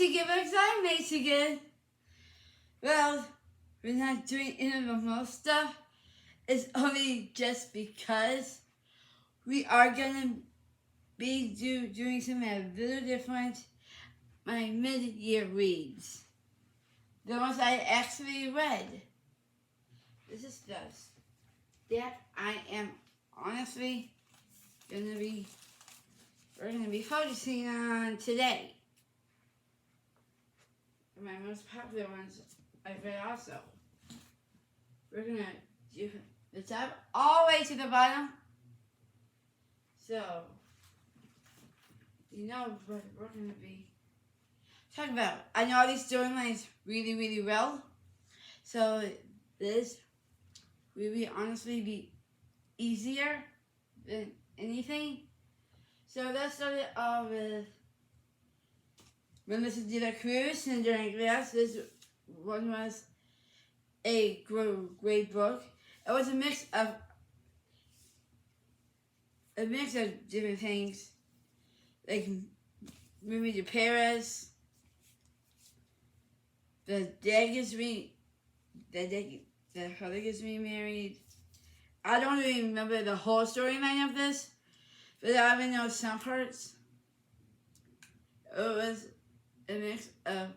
Michigan, because I'm Michigan. Well, we're not doing any of the most stuff. It's only just because we are gonna be doing something a little different. My mid-year reads. The ones I actually read. This is just that I am honestly we're gonna be focusing on today. My most popular ones I've read also. We're gonna do the top all the way to the bottom. So, you know what we're gonna be talking about. I know all these storylines really, really well. So this will honestly be easier than anything. So let's start it off with Melissa did a cruise and during class. This one was a great book. It was a mix of different things, like moving to Paris. The brother gets remarried. I don't even remember the whole storyline of this, but I even know some parts. It was a mix of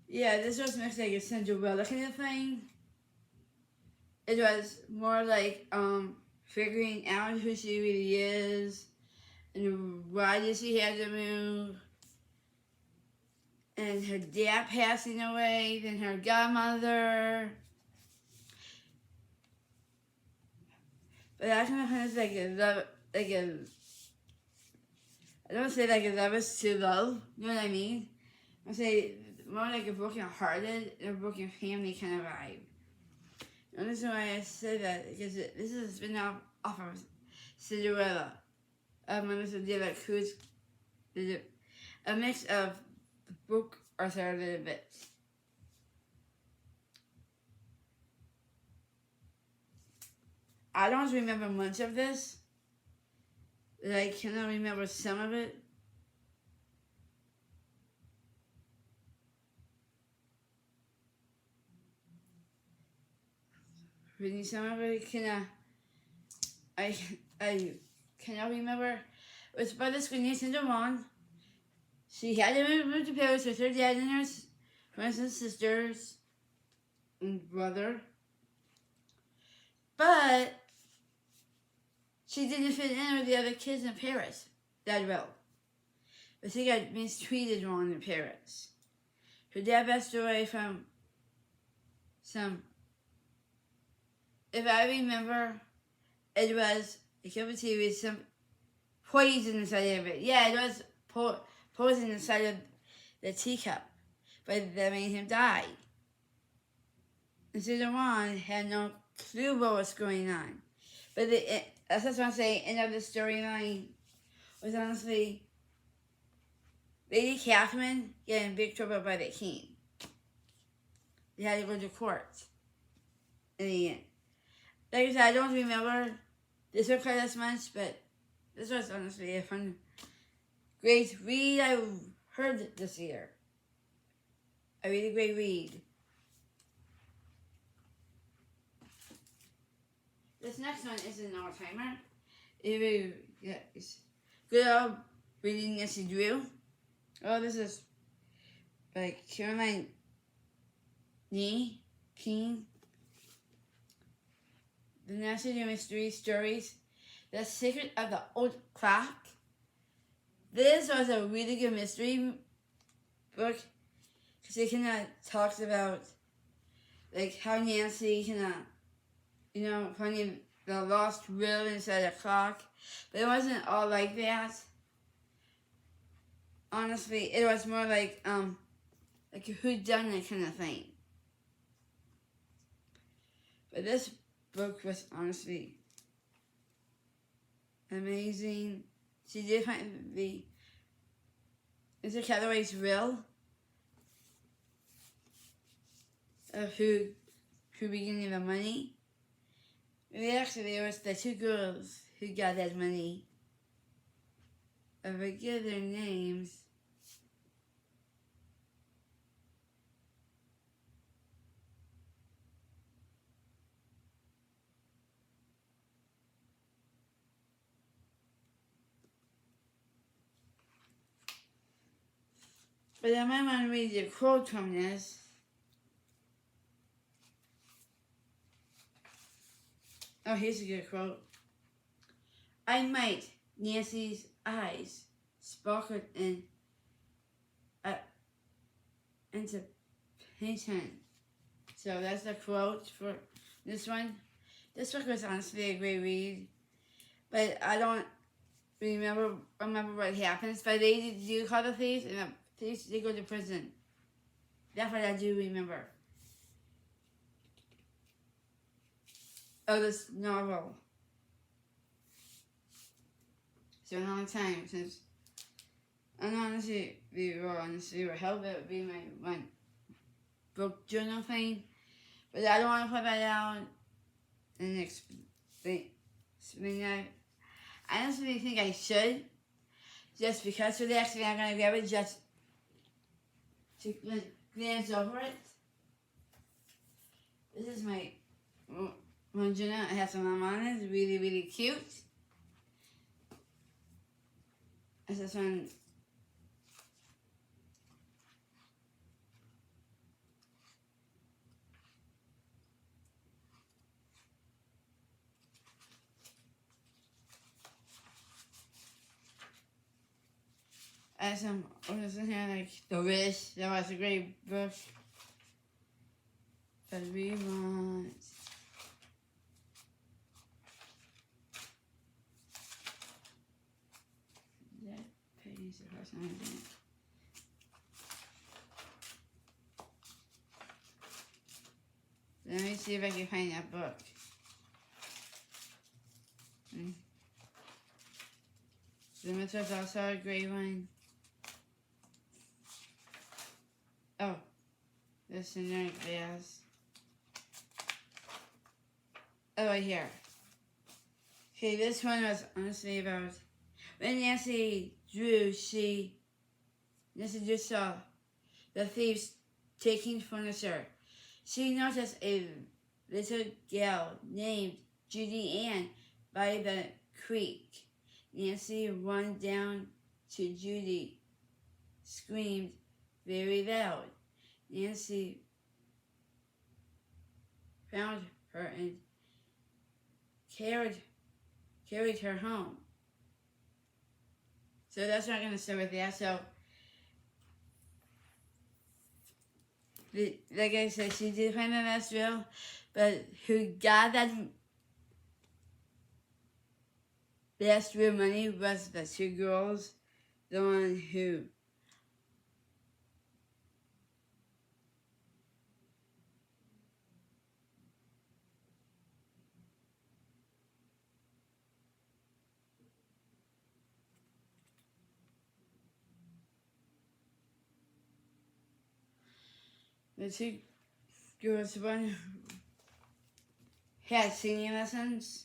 this was mixed like a Cinderella kind of thing. It was more like figuring out who she really is and why did she have to move. And her dad passing away, then her godmother. But I kind of find like I don't say like a love is to love, you know what I mean? I say more like a broken hearted and a broken family kind of vibe. And the reason why I say that because this is a spin-off of Cinderella. Melissa did a cruise, a mix of the book or a little bit. I don't remember much of this, but I cannot remember some of it. Reading some of it, I cannot remember. It was by the screen Cinderella. She had to move to Paris with her dad and her friends and sisters and brother. But she didn't fit in with the other kids in Paris that well. But she got mistreated wrong in Paris. Her dad passed away from some, if I remember, it was a cup of tea with some poison inside of it. Yeah, it was poison inside of the teacup, but that made him die. And Cinderella had no clue what was going on. But that's what I'm saying, end of the storyline was honestly Lady Catherine getting in big trouble by the king. They had to go to court in the end. Like I said, I don't remember this book quite as much, but this was honestly a fun, great read I heard this year. A really great read. This next one is an all-timer. It's good old reading Nancy Drew. Oh, this is by Caroline King. The Nancy Drew Mystery Stories. The Secret of the Old Clock. This was a really good mystery book because it kind of talks about like how Nancy finding the lost will inside a clock. But it wasn't all like that. Honestly, it was more like a whodunit kind of thing. But this book was honestly amazing. She did find Mr. Cataway's will of who began the money. Actually, it was the two girls who got that money. I forget their names. But I might want to read the quote from this. Oh, here's a good quote. I might. Nancy's eyes sparkled into painting. So that's the quote for this one. This book was honestly a great read, but I don't remember what happens. But they do call the thieves, and the thieves they go to prison. That's what I do remember. Oh, this novel. It's been a long time since. I'm honestly, would help. It would be my book journal thing, but I don't want to put that out and explain that. I honestly think I should, just because for the accident I'm gonna grab it just to glance over it. This is my journal. It has some on it. It's really, really cute. It's this one. Some others in here like The Wish. That was a great book. But we want that page. The first one I did. Let me see if I can find that book. This was also a great one. Oh, this is another glass. Oh, right here. Okay, this one was honestly about when Nancy Drew saw the thieves taking furniture. She noticed a little girl named Judy Ann by the creek. Nancy ran down to Judy, screamed very loud. Nancy found her and carried her home. So that's not going to start with that. So, like I said, she did find the last drill, but who got that last real money was the two girls, the one who the two girls, one had singing lessons,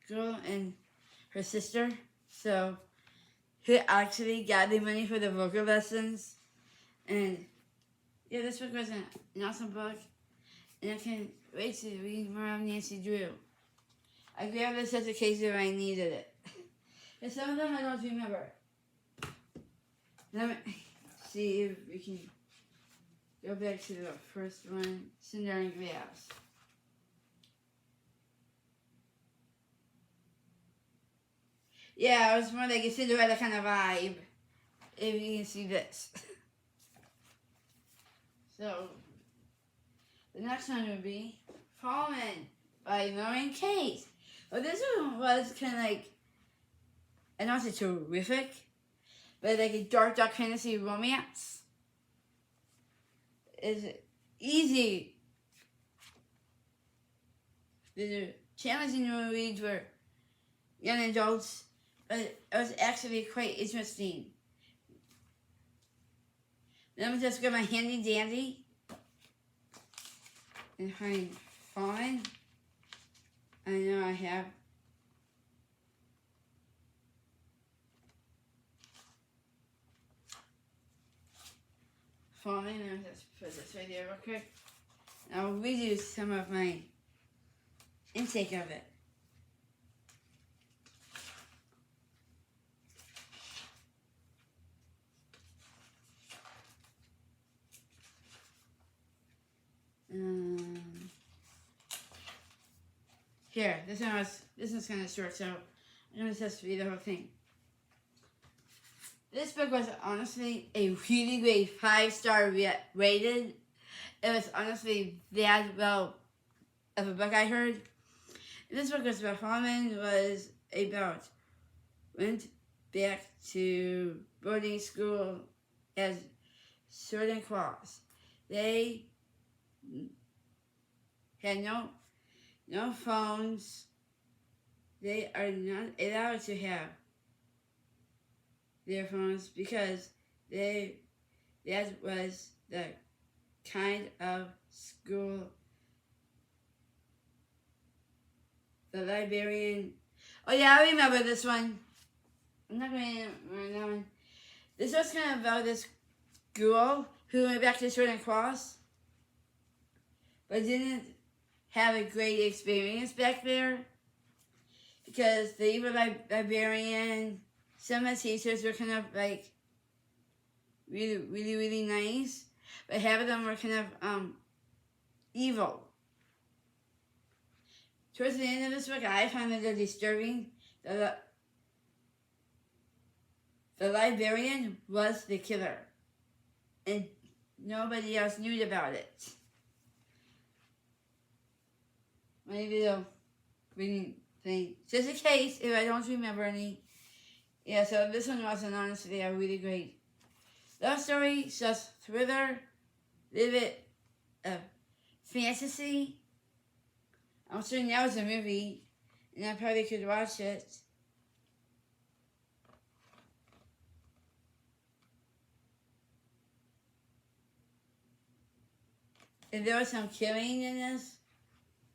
girl and her sister. So who actually got the money for the vocal lessons. And yeah, this book was an awesome book. And I can't wait to read more of Nancy Drew. I grabbed this just in case if I needed it. And some of them I don't remember. Let me see if we can go back to the first one, Cinder and Glass. Yeah, it was more like a Cinderella kind of vibe, if you can see this. So, the next one would be Fallen by Lauren Kate. Well, this one was kind of like, I don't say terrific, but like a dark fantasy romance. It's easy. The challenging reads were young adults, but it was actually quite interesting. Let me just grab my handy dandy and find Fallen. I know I have. Falling, and let's put this right there real quick. I'll read you some of my intake of it. Here, this one's kind of short, so I'm gonna just read the whole thing. This book was honestly a really great 5-star rated. It was honestly that well of a book I heard. This book was about Holland was about went back to boarding school as certain class. They had no phones. They are not allowed to have their phones because that was the kind of school the librarian. Oh yeah, I remember this one. I'm not going to remember that one. This was kind of about this girl who went back to certain class, but didn't have a great experience back there because the evil librarian, some of the teachers were kind of like really nice, but half of them were kind of evil. Towards the end of this book, I found it disturbing. The librarian was the killer, and nobody else knew about it. Maybe they'll reading thing. Just in case, if I don't remember any. Yeah, so this one wasn't honestly a really great love story, just thriller, a little bit of fantasy. I'm sure now it's a movie, and I probably could watch it. And there was some killing in this,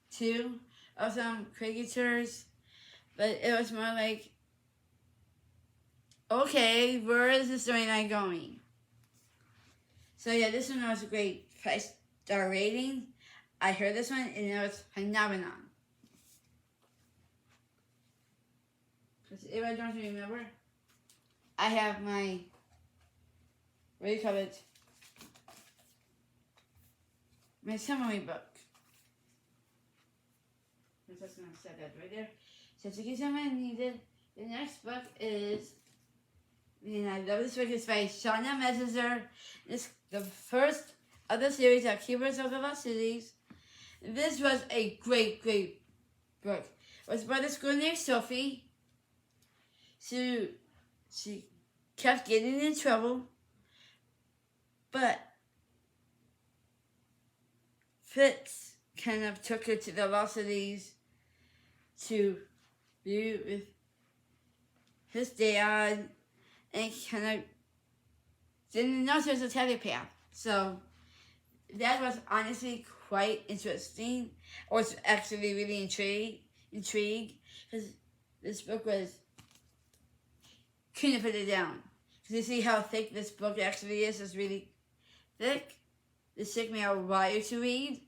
too, of some cricketers, but it was more like, okay, where is the storyline going? So yeah, this one was a great 5-star rating. I heard this one and it was phenomenal. If I don't remember, I have my, what do you call it? My summary book. I'm just going to set that right there. So to get someone needed, the next book is, and I love this book, it's by Shauna Messenger. It's the first of the series of Keepers of the Lost Cities. This was a great book. It was about this girl named Sophie. She kept getting in trouble, but Fitz kind of took her to the Lost Cities to be with his dad, and kind of didn't know she was a telepath. So that was honestly quite interesting. I was actually really intrigued because this book was, couldn't put it down. Because you see how thick this book actually is. It's really thick. This took me a while to read.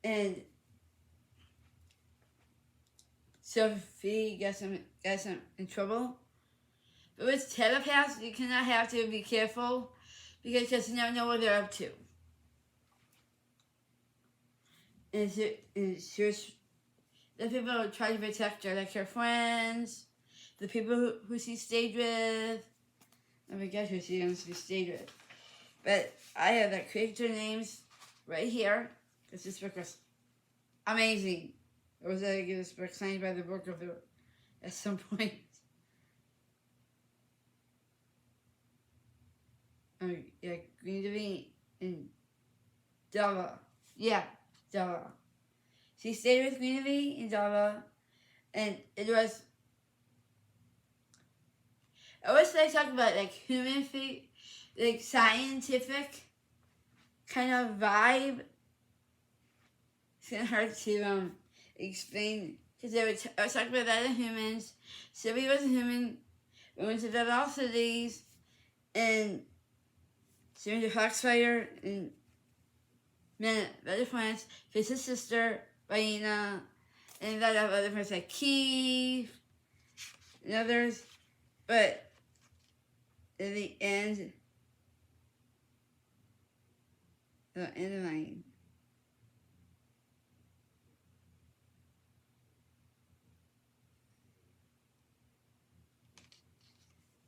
And Sophie got in trouble. But with telepaths, you cannot have to be careful because you never know what they're up to. And it's the people who try to protect her, like her friends, the people who she stayed with. I forget who she stayed with. But I have the character names right here, because this book was amazing. I was going to give this book signed by the book of the at some point. Yeah, Green and Della. Yeah, Della. She stayed with Green and Della, and it was like talking about like human like scientific kind of vibe. it's kind of hard to explain because I was talking about other humans. Sylvie was a human. We went to the lost cities, and she went to Foxfire and met other friends. His sister, Raina, and a lot of other friends like Keith and others. But in the end of the line.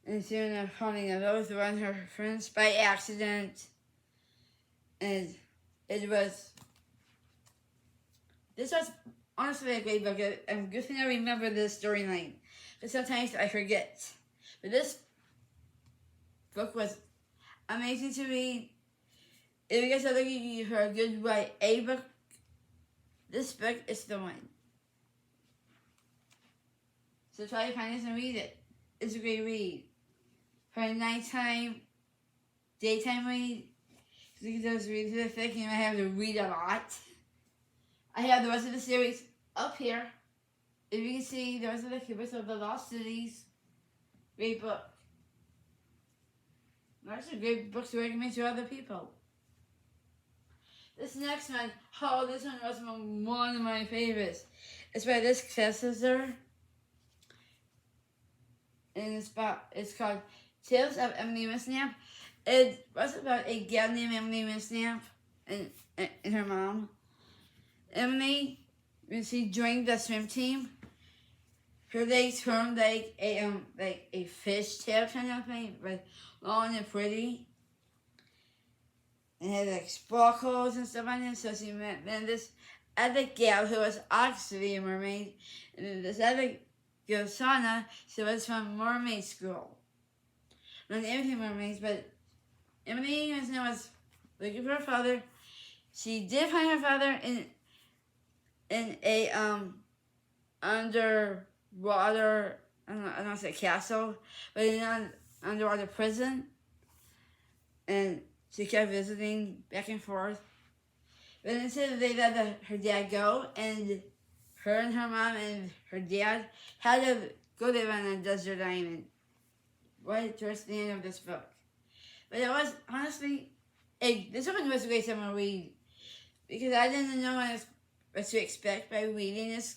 And she ended up falling in love with one of her friends by accident. And this was honestly a great book. I'm good thing I remember this storyline. But sometimes I forget. But this book was amazing to read. If you guys are looking for a good YA book, this book is the one. So try to find this and read it. It's a great read. For a nighttime, daytime read, because you can just read through the thick and you might have to read a lot. I have the rest of the series up here. If you can see the rest of the Cubits of the Lost Cities, great book. That's a great book to recommend to other people. This next one, this one was one of my favorites. It's by this professor, and it's called Tales of Emily Misnap. It was about a gal named Emily Misnap and her mom. Emily, when she joined the swim team, her legs formed like a fishtail kind of thing, but long and pretty. And had like sparkles and stuff on it. So she met then this other gal who was actually a mermaid, and then this other girl, Shauna, she was from mermaid school. Not everything mermaids, but Emily was looking for her father. She did find her father in a underwater, I don't want to say castle, but in an underwater prison. And she kept visiting back and forth. But instead they let her dad go, and her and her mom and her dad had to go live on a desert island right towards the end of this book. But it was, honestly, this one was a great summer to read because I didn't know what to expect by reading this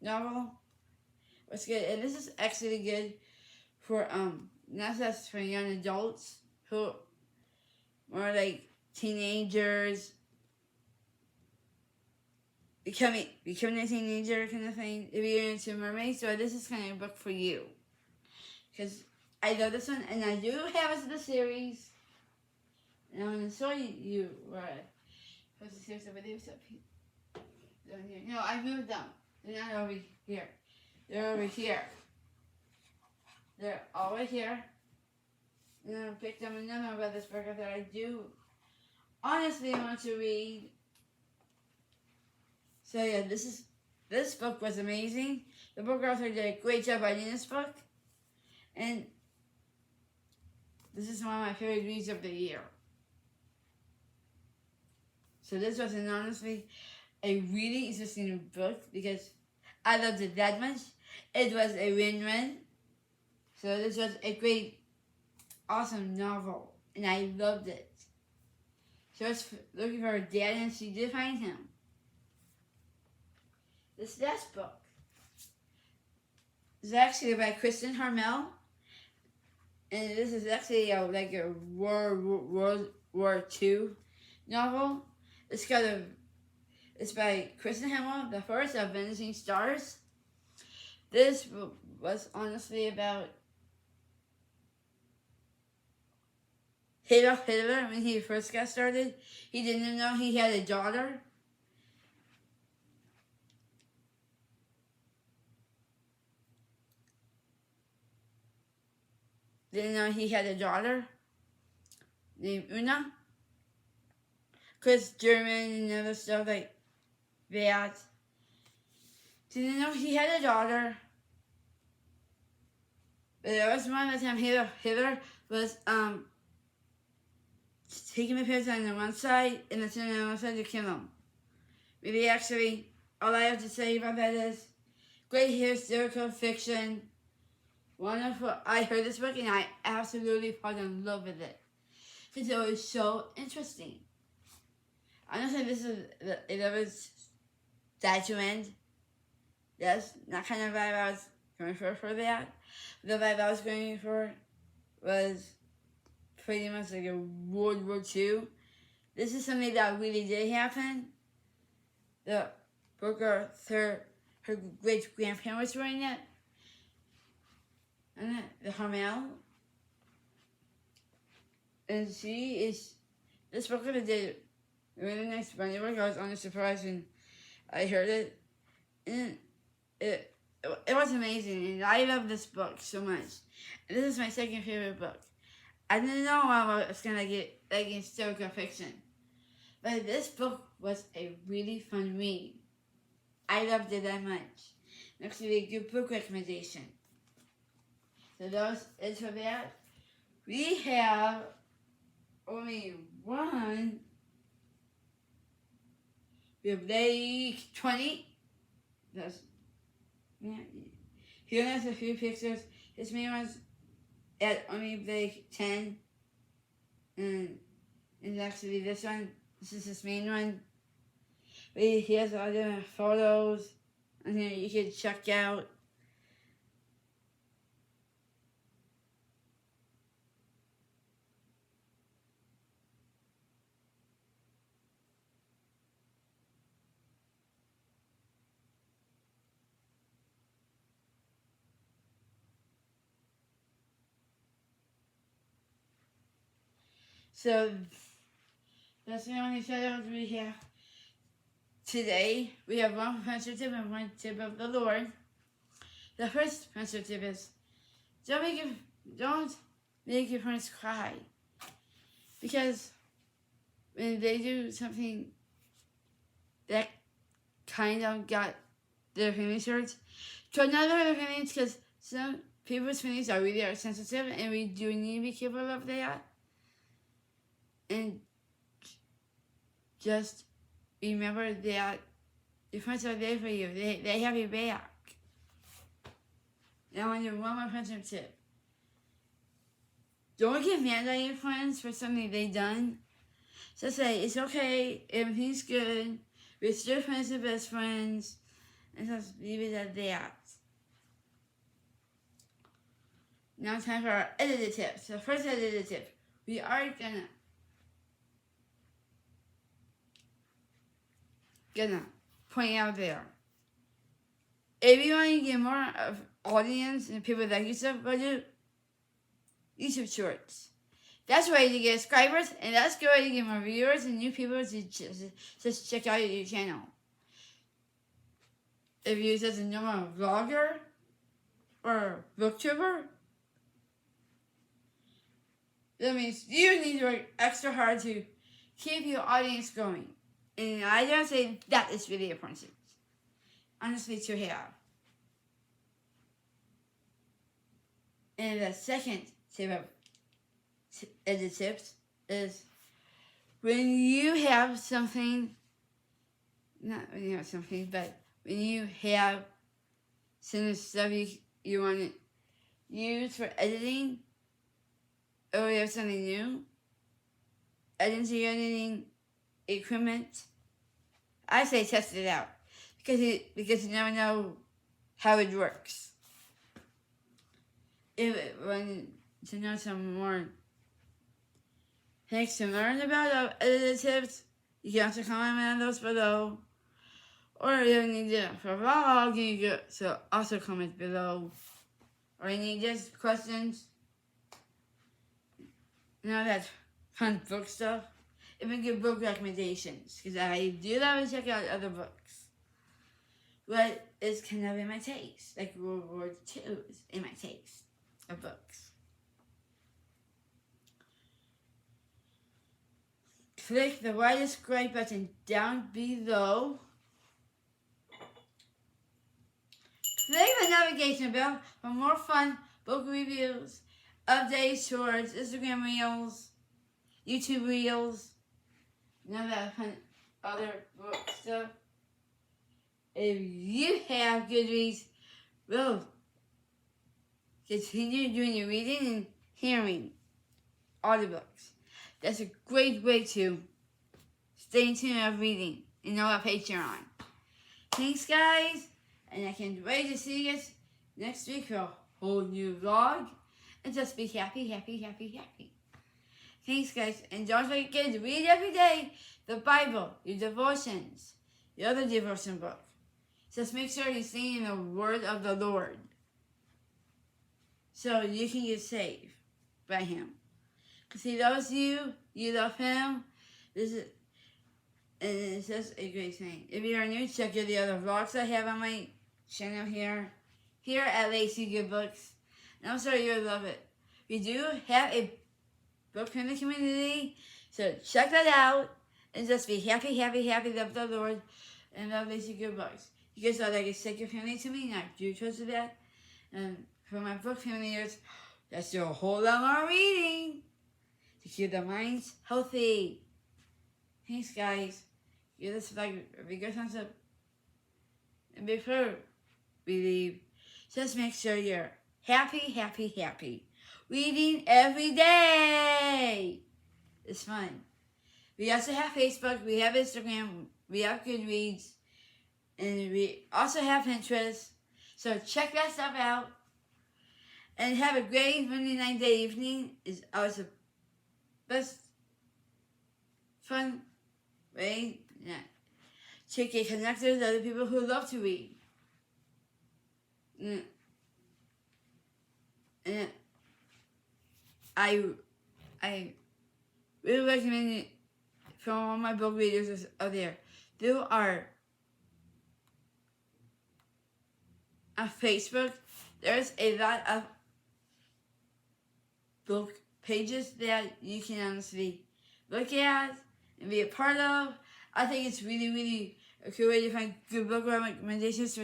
novel. It was good, and this is actually good for, not just for young adults who more like teenagers, becoming a teenager kind of thing. If you're into mermaids, so this is kind of a book for you. Because I love this one, and I do have it in the series. And I'm going to show you where I put the series over there. Down here. No, I moved them. They're not over here. They're over here. They're all right here. And then I picked up another about this book that I do honestly want to read. So yeah, this book was amazing. The book author did a great job writing this book. And this is one of my favorite reads of the year. So this was honestly a really interesting book because I loved it that much. It was a win-win. So this was a great, awesome novel, and I loved it. She was looking for her dad, and she did find him. This last book is actually by Kristen Harmel, and this is actually like a World War II novel. It's by Kristen Harmel, the first of Vanishing Stars. This was honestly about Hitler, when he first got started. He didn't know he had a daughter. Didn't know he had a daughter named Una. Because German and other stuff like that. Didn't know he had a daughter. But there was one time Hitler was taking my parents on the one side and then on the other side to kill him. Really, actually, all I have to say about that is great historical fiction. Wonderful. I heard this book and I absolutely fell in love with it because it was so interesting. Honestly, this is the 11th statue end. That's not kind of vibe I was going for that. The vibe I was going for was pretty much like a World War II. This is something that really did happen. The Booker, her great grandparents were in it. And the Hamel. And this Booker did really nice bunny work. I was honestly surprised when I heard it. And it was amazing. And I love this book so much. And this is my second favorite book. I didn't know I was going to get like historical fiction. But this book was a really fun read. I loved it that much. Actually, a good book recommendation. So those is for that. We have only one. We have day 20. That's, yeah. He only has a few pictures. His main one's at only day 10. And actually this one, this is his main one. But he has other photos and here you can check out. So that's the only shout-outs we have today. We have one friendship tip and one tip of the Lord. The first friendship tip is don't make your friends cry. Because when they do something that kind of got their feelings hurt, try not to hurt their feelings because some people's feelings are really sensitive and we do need to be careful of that. And just remember that your friends are there for you. They have your back. Now, on your one more friendship tip. Don't get mad at your friends for something they done. Just say, it's okay, everything's good. We're still friends and best friends. And just leave it at that. Now time for our edited tips. So first edited tip. We are gonna point out there. If you want to get more of audience and people that use stuff, go do YouTube Shorts. That's where you get subscribers, and that's good way to get more viewers and new people to just check out your channel. If you use as a normal vlogger or booktuber, that means you need to work extra hard to keep your audience going. And I don't say that is really important. Honestly, to have. And the second tip of the tips is when you have something, not when you have something, but when you have some stuff you want to use for editing, or you have something new, editing equipment, I say test it out because you never know how it works. When to know some more things to learn about edited tips, you can also comment on those below. Or if you need it for a vlog, you can also comment below. Or you need just questions. You know that fun book stuff. Even give book recommendations, because I do love to check out other books. But it's kind of in my taste, like World War II is in my taste of books. Click the white subscribe button down below. Click the navigation bell for more fun book reviews, updates, shorts, Instagram reels, YouTube reels, and all that fun other book stuff. if you have Goodreads, well, continue doing your reading and hearing audiobooks. That's a great way to stay in tune of reading and know what page you're on. Thanks, guys, and I can't wait to see you guys next week for a whole new vlog. And just be happy, happy, happy, happy. Thanks, guys, and don't forget to read every day the Bible, your devotions, your other devotion book. Just make sure you're singing the word of the Lord so you can get saved by Him. Because He loves you, you love Him. And it's just a great thing. If you are new, check out the other vlogs I have on my channel here at Lacey Good Books. And I'm sure you'll love it. We do have a book in the community, so check that out. And just be happy, happy, happy, love the Lord, and love Lacey Good Books. You guys are like a second family to me, and I do trust that. And for my book familiars, that's a whole lot more reading to keep the minds healthy. Thanks, guys. Give this vlog a big thumbs up. And before we leave, just make sure you're happy, happy, happy. Reading every day. It's fun. We also have Facebook, we have Instagram, we have Goodreads, and we also have Pinterest. So check that stuff out. And have a great Monday night day evening. It's always the best fun way to get connected with other people who love to read. And I really recommend it from all my book readers out there. There are on Facebook, there's a lot of book pages that you can honestly look at and be a part of. I think it's really, really a cool way to find good book recommendations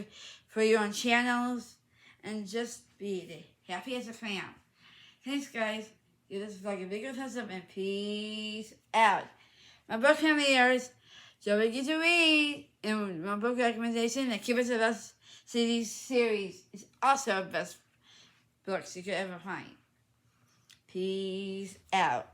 for your own channels and just be the happiest as I can. Thanks, guys. Give this vlog a big thumbs up and peace out. My book familiars, don't forget to read. And my book recommendation, The Keepers of Us series is also the best books you could ever find. Peace out.